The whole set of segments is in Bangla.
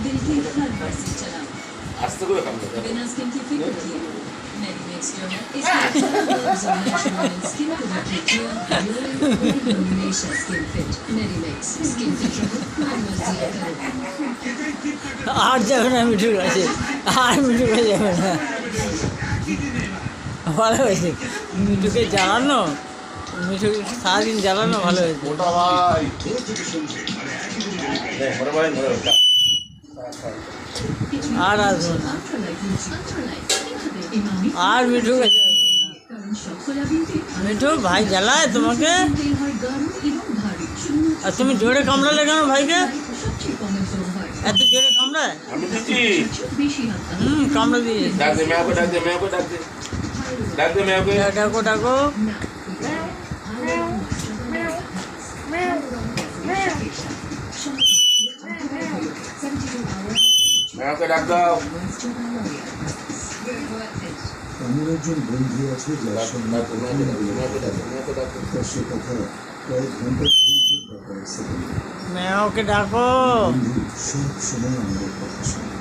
दिल की हर बार से चला बिना स्किन की फिक्र किए मेडिमिक्स जो है इसमें स्किन प्रोडक्ट हमेशा skin fit Medimix skin fit रहो मर्जी करो আর যাবে না মিঠুর কাছে আর মিঠুর কাছে যাবে না ভালো হয়েছে মিঠুকে জ্বালানো মিঠুকে সারাদিন জ্বালানো ভালো হয়েছে আর আসবো না আর মিঠুর কাছে আসবো না মিঠু ভাই জ্বালায় তোমাকে আর তুমি জোরে কামড়ালে কেন ভাইকে এত জোরে কামড়ায় কামড়া দিয়ে ডাকো ডাকো আমার একজন বন্ধু আছে যার সঙ্গে সে কথা কয়েক ঘন্টা মেয়াকে ডাকো সব সময় আমাদের কথা শোনে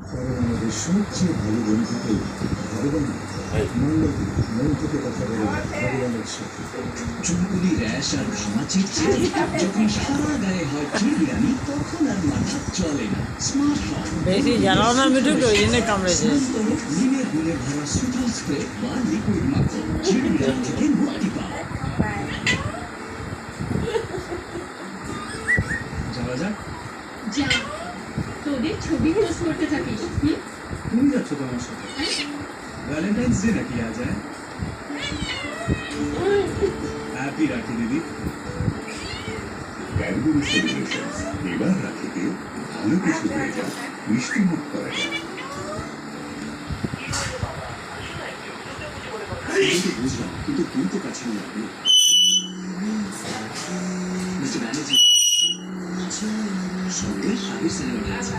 কারণ আমাদের সবচেয়ে ভালো বন্ধুকে ভগবান মন থেকে কথা বলে ভগবানের সাথে চুলকুলি র্যাশ আর ঘামাচির চেয়ে যখন সারা গায়ে হয় চিরবিরানি তখন আর মাথা চলে না স্মার্টফোন বেশি জ্বালাও না মিঠুকে ওই জন্য কামড়েছে লিনের গুণে ভরা সুপার স্প্রে বা লিকুইড মাখো চিরবিরানি থেকে মুক্তি পাও যাওয়া যাক যা তোদের ছবি পোস্ট করতে থাকিস তুমি যাচ্ছ তোমার সাথে ভ্যালেন্টাইন্স ডে নাকি আজ হ্যাপি রাখি দিদি ক্যাডবেরি সেলিব্রেশনস এবার রাখিতে ভালো কিছু হয়ে যাক মিষ্টি মুখ করা যাক বুঝলাম কিন্তু তুই তো কাছে লাগবে মিস্টার ব্যানার্জি সঙ্গে শাড়ি সিনেমা আছে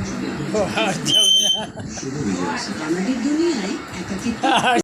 আর যাবে না আমাদের দুনিয়ায় একাকিত্ব